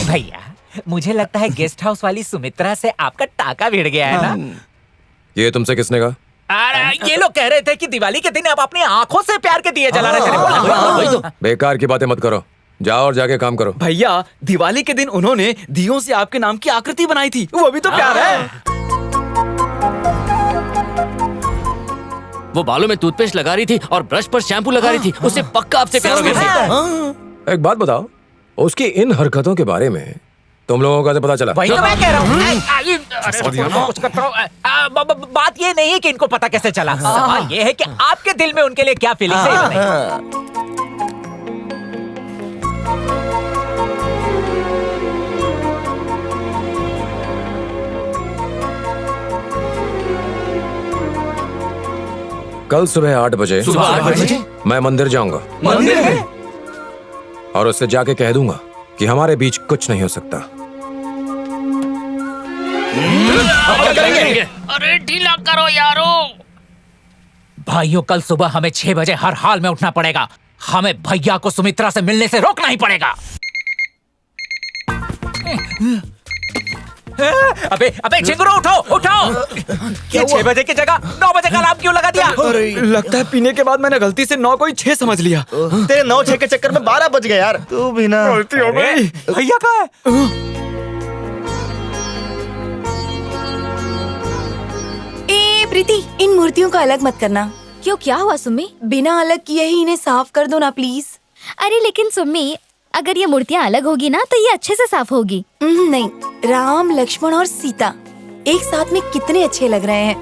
भैया, मुझे लगता है गेस्ट हाउस वाली सुमित्रा से आपका टाका भिड़ गया है ना? ये तुमसे किसने कहा? अरे ये लोग कह रहे थे कि दिवाली के दिन आप अपनी आंखों से प्यार के दिए जला रहे थे। बेकार की बातें मत करो, जाओ और जाके काम करो। भैया, दिवाली के दिन उन्होंने दियों से आपके नाम की आकृति बनाई थी, वो भी तो प्यार है। वो बालों में टूथपेस्ट लगा रही थी और ब्रश पर शैम्पू लगा रही थी। उसे पक्का आपसे प्यार हो गया था। एक बात बताओ, उसकी इन हरकतों के बारे में तुम लोगों का तो पता चला? वही तो मैं कह रहा हूँ। बात ये नहीं है कि इनको पता कैसे चला, सवाल ये है कि आपके दिल में उनके लिए क्या फीलिंग्स है। कल सुबह 8 बजे मैं मंदिर जाऊंगा। मंदिर में? और उससे जाके कह दूंगा कि हमारे बीच कुछ नहीं हो सकता। अरे ढीला करो यारो। भाइयों, कल सुबह हमें 6 बजे हर हाल में उठना पड़ेगा। हमें भैया को सुमित्रा से मिलने से रोकना ही पड़ेगा। अबे चिंगुरो, उठो। ये 6 बजे की जगह 9 बजे का अलार्म क्यों लगा दिया? लगता है पीने के बाद मैंने गलती से 9 को ही 6 समझ लिया। तेरे 9-6 के चक्कर में 12 बज गए यार। तू भी ना। गलती हो गई। भैया कहाँ है? प्रीति, इन मूर्तियों को अलग मत करना। क्यों, क्या हुआ सुम्मी? बिना अलग किए ही इन्हें साफ कर दो ना प्लीज। अरे लेकिन सुम्मी, अगर ये मूर्तियाँ अलग होगी ना तो ये अच्छे से साफ होगी। नहीं, राम, लक्ष्मण और सीता एक साथ में कितने अच्छे लग रहे हैं।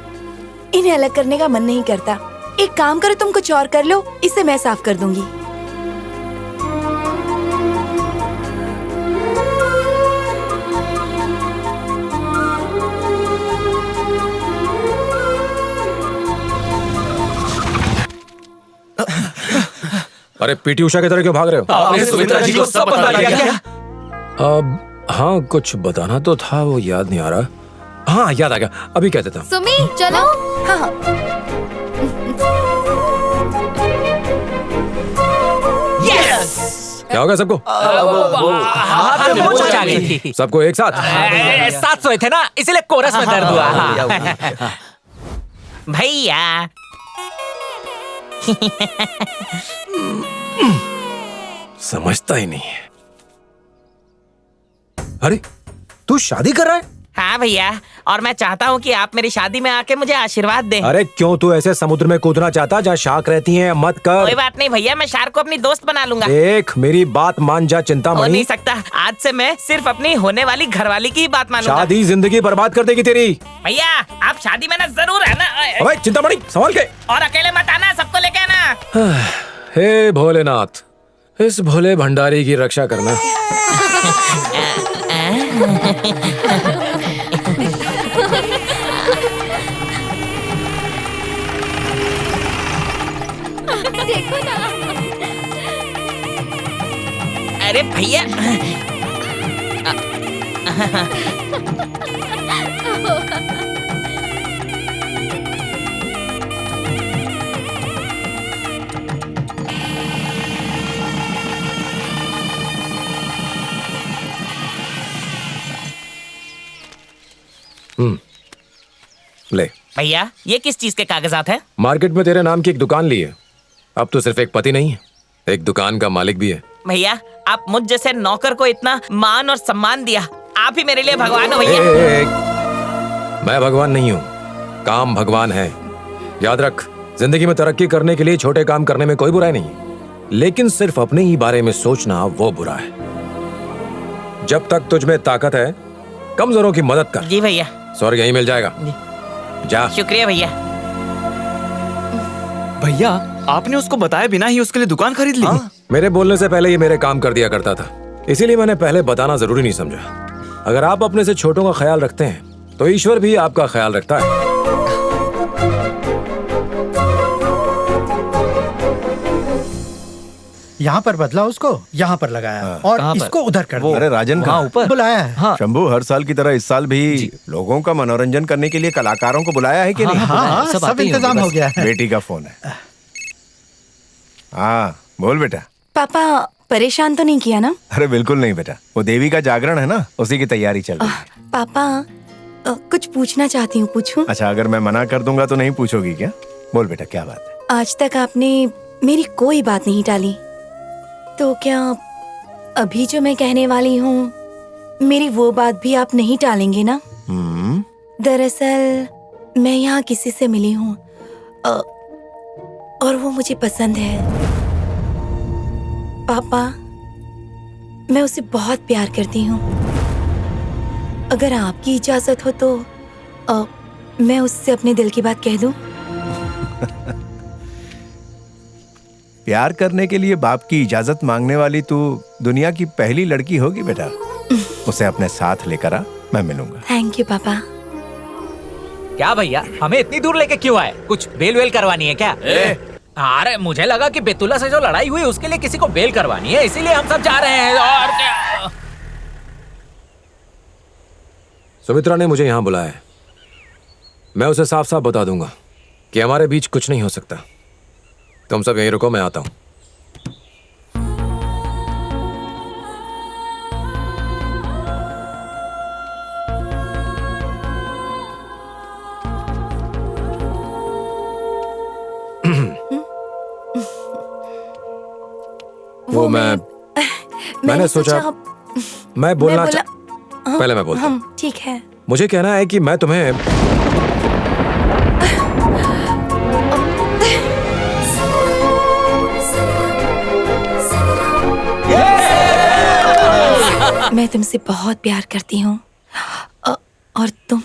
इन्हें अलग करने का मन नहीं करता। एक काम करो, तुम कुछ और कर लो, इसे मैं साफ कर दूंगी। अरे पीटी उषा की तरह क्यों भाग रहे हो? आपने सुमित्रा जी को सब बता दिया क्या? अब हाँ, कुछ बताना तो था, वो याद नहीं आ रहा। हाँ, याद आ गया, अभी कह देता हूँ। सुम्मी चलो। हाँ। यस! क्या हो गया सबको? हाथ में मोच आ गई थी। सबको एक साथ? साथ सोए थे ना, इसीलिए कोरस में दर्द हुआ। भैया, समझता ही नहीं है। अरे तू शादी कर रहा है? हाँ भैया, और मैं चाहता हूँ कि आप मेरी शादी में आके मुझे आशीर्वाद दें। अरे क्यों तू ऐसे समुद्र में कूदना चाहता जहाँ शार्क रहती हैं? मत कर। कोई बात नहीं भैया, मैं शार्क को अपनी दोस्त बना लूंगा। देख, मेरी बात मान जा, चिंता हो मणि। नहीं सकता, आज से मैं सिर्फ अपनी होने वाली घरवाली की ही बात मानूंगा। शादी जिंदगी बर्बाद कर देगी तेरी। भैया, आप शादी में ना जरूर है ना। अबे चिंता मणि, संभाल के। और अकेले मत आना, सबको लेके आना। हे भोलेनाथ, इस भोले भंडारी की रक्षा करना। देखो ना। अरे भैया, ले भैया, ये किस चीज के कागजात है? मार्केट में तेरे नाम की एक दुकान ली है। अब तो सिर्फ एक पति नहीं है, एक दुकान का मालिक भी है। भैया, आप मुझ जैसे नौकर को इतना मान और सम्मान दिया, आप ही मेरे लिए भगवान हो भैया। मैं भगवान नहीं हूँ, काम भगवान है। याद रख, जिंदगी में तरक्की करने के लिए छोटे काम करने में कोई बुराई नहीं, लेकिन सिर्फ अपने ही बारे में सोचना वो बुरा है। जब तक तुझ में ताकत है, कमजोरों की मदद कर। जी भैया। स्वर्ग यहीं मिल जाएगा। जा। शुक्रिया भैया। भैया, आपने उसको बताए बिना ही उसके लिए दुकान खरीद ली? मेरे बोलने से पहले ये मेरे काम कर दिया करता था, इसीलिए मैंने पहले बताना जरूरी नहीं समझा। अगर आप अपने से छोटों का ख्याल रखते हैं तो ईश्वर भी आपका ख्याल रखता है। यहाँ पर बदला, उसको यहाँ पर लगाया और इसको उधर कर दिया। अरे राजन का ऊपर बुलाया है। हाँ। शंभू, हर साल की तरह इस साल भी लोगों का मनोरंजन करने के लिए कलाकारों को बुलाया है कि नहीं? हाँ, सब इंतजाम हो गया है। बेटी का फोन है। हाँ बोल बेटा। पापा, परेशान तो नहीं किया ना? अरे बिल्कुल नहीं बेटा, वो देवी का जागरण है ना, उसी की तैयारी चल रही है। पापा कुछ पूछना चाहती हूँ, पूछूं? अच्छा, अगर मैं मना कर दूंगा तो नहीं पूछोगी क्या? बोल बेटा, क्या बात है? आज तक आपने मेरी कोई बात नहीं टाली, तो क्या अभी जो मैं कहने वाली हूँ मेरी वो बात भी आप नहीं टालेंगे ना? दरअसल मैं यहाँ किसी से मिली हूँ और वो मुझे पसंद है। पापा, मैं उसे बहुत प्यार करती हूँ। अगर आपकी इजाजत हो तो मैं उससे अपने दिल की बात कह दूं? प्यार करने के लिए बाप की इजाजत मांगने वाली तू दुनिया की पहली लड़की होगी बेटा। उसे अपने साथ लेकर आ, मैं मिलूंगा। थैंक यू पापा। क्या भैया, हमें इतनी दूर लेके क्यों आए? कुछ बेल वेल करवानी है क्या? अरे मुझे लगा कि बेतुल्ला से जो लड़ाई हुई उसके लिए किसी को बेल करवानी है, इसीलिए हम सब जा रहे हैं। और क्या? सुमित्रा ने मुझे यहाँ बुलाया है। मैं उसे साफ साफ बता दूंगा कि हमारे बीच कुछ नहीं हो सकता। तुम सब यहीं रुको, मैं आता हूँ। वो मैंने सोचा मैं बोलना पहले मैं बोलता हूँ। ठीक है। मुझे कहना है कि मैं तुम्हें मैं तुमसे बहुत प्यार करती हूँ और तुम।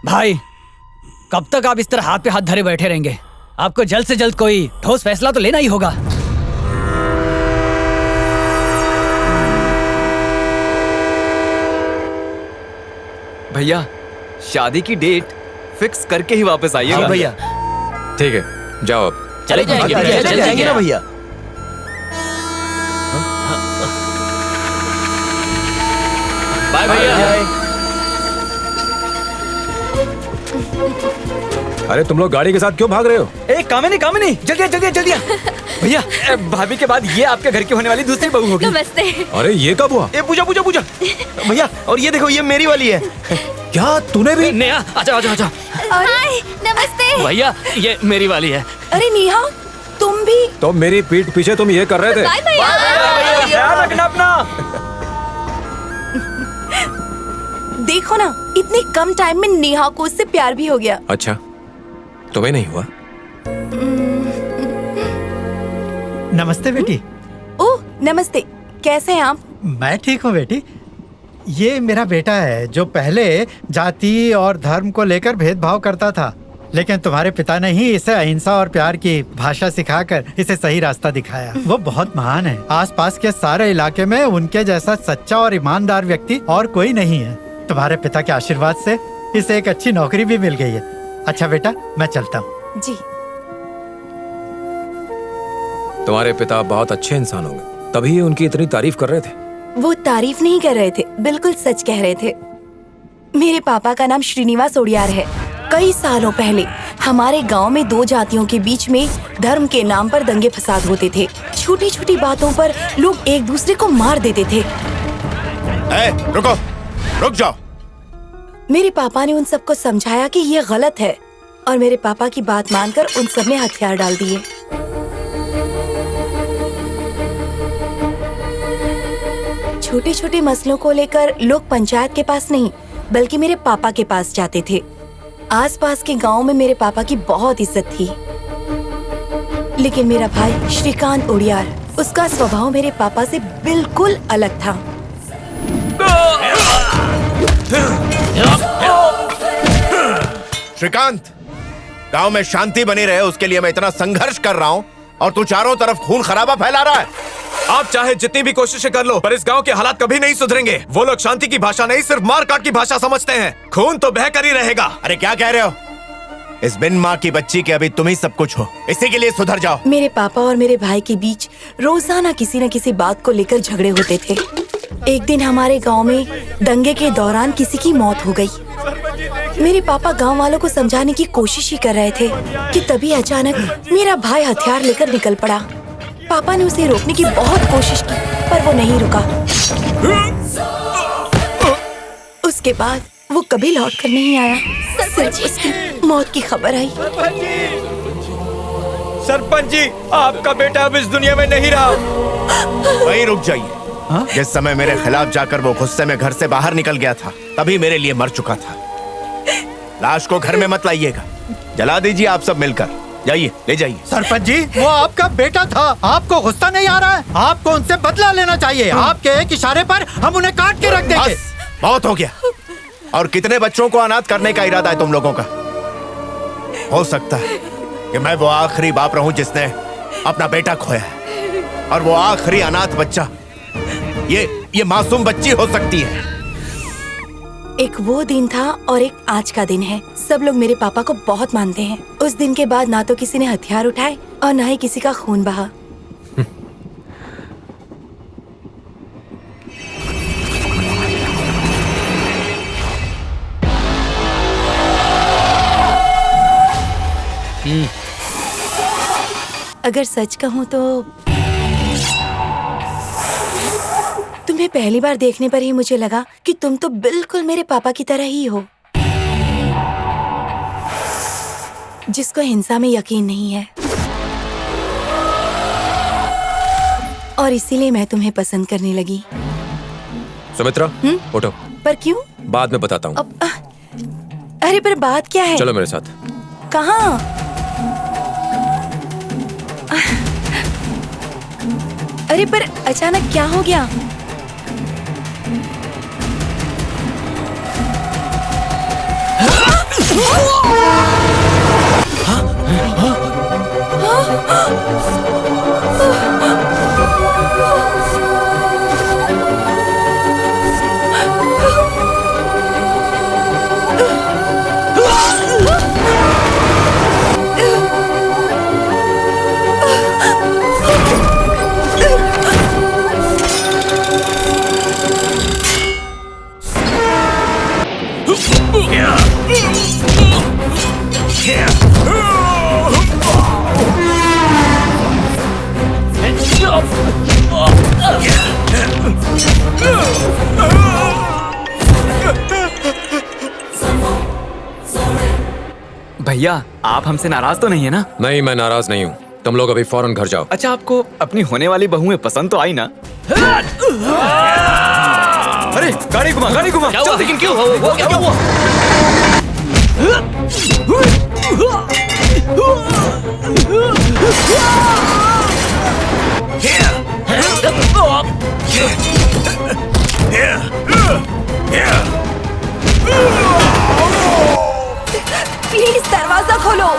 भाई, कब तक आप इस तरह हाथ पे हाथ धरे बैठे रहेंगे? आपको जल्द से जल्द कोई ठोस फैसला तो लेना ही होगा। भैया, शादी की डेट फिक्स करके ही वापस आइएगा। भैया, ठीक है, जाओ अब। चले जाएंगे ना भैया। बाय भैया। अरे तुम लोग गाड़ी के साथ क्यों भाग रहे हो? कामिनी, जल्दी भैया, भाभी के बाद ये आपके घर की होने वाली दूसरी बहू होगी। नमस्ते। अरे ये कब हुआ? पूजा भैया, और ये देखो, ये मेरी वाली है। क्या तूने भी? नेहा, आजा। हाय, नमस्ते। भैया, ये मेरी वाली है। अरे नेहा, तुम भी? तो मेरी पीठ पीछे तुम ये कर रहे थे? बाय भैया। ख्याल रखना अपना। देखो ना, इतने कम टाइम में नेहा को उससे प्यार भी हो गया। अच्छा, तुम्हें नहीं हुआ? नमस्ते बेटी। ओह नमस्ते, कैसे हैं आप? मैं ठीक हूँ बेटी। ये मेरा बेटा है जो पहले जाति और धर्म को लेकर भेदभाव करता था, लेकिन तुम्हारे पिता ने ही इसे अहिंसा और प्यार की भाषा सिखाकर इसे सही रास्ता दिखाया। वो बहुत महान है। आसपास के सारे इलाके में उनके जैसा सच्चा और ईमानदार व्यक्ति और कोई नहीं है। तुम्हारे पिता के आशीर्वाद से इसे एक अच्छी नौकरी भी मिल गई है। अच्छा बेटा, मैं चलता हूँ। जी। तुम्हारे पिता बहुत अच्छे इंसान होंगे, तभी ये उनकी इतनी तारीफ कर रहे थे। वो तारीफ नहीं कर रहे थे, बिल्कुल सच कह रहे थे। मेरे पापा का नाम श्रीनिवास ओडियार है। कई सालों पहले हमारे गांव में दो जातियों के बीच में धर्म के नाम पर दंगे फसाद होते थे। छोटी छोटी बातों पर लोग एक दूसरे को मार देते थे। रुक जाओ। मेरे पापा ने उन सबको समझाया कि ये गलत है और मेरे पापा की बात मानकर उन सब ने हथियार डाल दिए। छोटे छोटे मसलों को लेकर लोग पंचायत के पास नहीं बल्कि मेरे पापा के पास जाते थे। आसपास के गांव में मेरे पापा की बहुत इज्जत थी, लेकिन मेरा भाई श्रीकांत ओडियार, उसका स्वभाव मेरे पापा से बिल्कुल अलग था। श्रीकांत, गांव में शांति बनी रहे उसके लिए मैं इतना संघर्ष कर रहा हूँ और तू चारों तरफ खून खराबा फैला रहा है। आप चाहे जितनी भी कोशिशें कर लो, पर इस गांव के हालात कभी नहीं सुधरेंगे। वो लोग शांति की भाषा नहीं, सिर्फ मार काट की भाषा समझते हैं। खून तो बह कर ही रहेगा। अरे क्या कह रहे हो? इस बिन माँ की बच्ची के अभी तुम ही सब कुछ हो, इसी के लिए सुधर जाओ। मेरे पापा और मेरे भाई के बीच रोजाना किसी न किसी बात को लेकर झगड़े होते थे। एक दिन हमारे गांव में दंगे के दौरान किसी की मौत हो गई। मेरे पापा गांव वालों को समझाने की कोशिश ही कर रहे थे कि तभी अचानक मेरा भाई हथियार लेकर निकल पड़ा। पापा ने उसे रोकने की बहुत कोशिश की पर वो नहीं रुका। उसके बाद वो कभी लौट कर नहीं आया। सिर्फ उसकी मौत की खबर आई। सरपंच जी, आपका बेटा अब इस दुनिया में नहीं रहा। वहीं रुक जाइए। जिस समय मेरे खिलाफ जाकर वो गुस्से में घर से बाहर निकल गया था, तभी मेरे लिए मर चुका था। लाश को घर में मत लाइएगा, जला दीजिए आप सब मिलकर। जाइए, ले जाइए। सरपंच जी, वो आपका बेटा था। आपको गुस्सा नहीं आ रहा है? आपको उनसे बदला लेना चाहिए। आपके एक इशारे पर हम उन्हें काट के रख देंगे। बस, बहुत हो गया। और कितने बच्चों को अनाथ करने का इरादा है तुम लोगों का? हो सकता है कि मैं वो आखिरी बाप रहूं जिसने अपना बेटा खोया है, और वो आखिरी अनाथ बच्चा ये मासूम बच्ची हो सकती है। एक वो दिन था और एक आज का दिन है। सब लोग मेरे पापा को बहुत मानते हैं। उस दिन के बाद ना तो किसी ने हथियार उठाए और ना ही किसी का खून बहा। अगर सच कहूं तो तुम्हें पहली बार देखने पर ही मुझे लगा कि तुम तो बिल्कुल मेरे पापा की तरह ही हो, जिसको हिंसा में यकीन नहीं है। और इसीलिए मैं तुम्हें पसंद करने लगी। सुमित्रा, उठो। पर क्यों? बाद में बताता हूँ। अरे पर बात क्या है? चलो मेरे साथ। कहाँ? अरे पर अचानक क्या हो गया? भैया, आप हमसे नाराज तो नहीं है ना? नहीं, मैं नाराज नहीं हूँ। तुम लोग अभी फौरन घर जाओ। अच्छा, आपको अपनी होने वाली बहुएं पसंद तो आई ना? अरे गाड़ी घुमा, गाड़ी घुमा। क्या हुआ? लेकिन क्यों? क्या हुआ? प्लीज दरवाजा खोलो।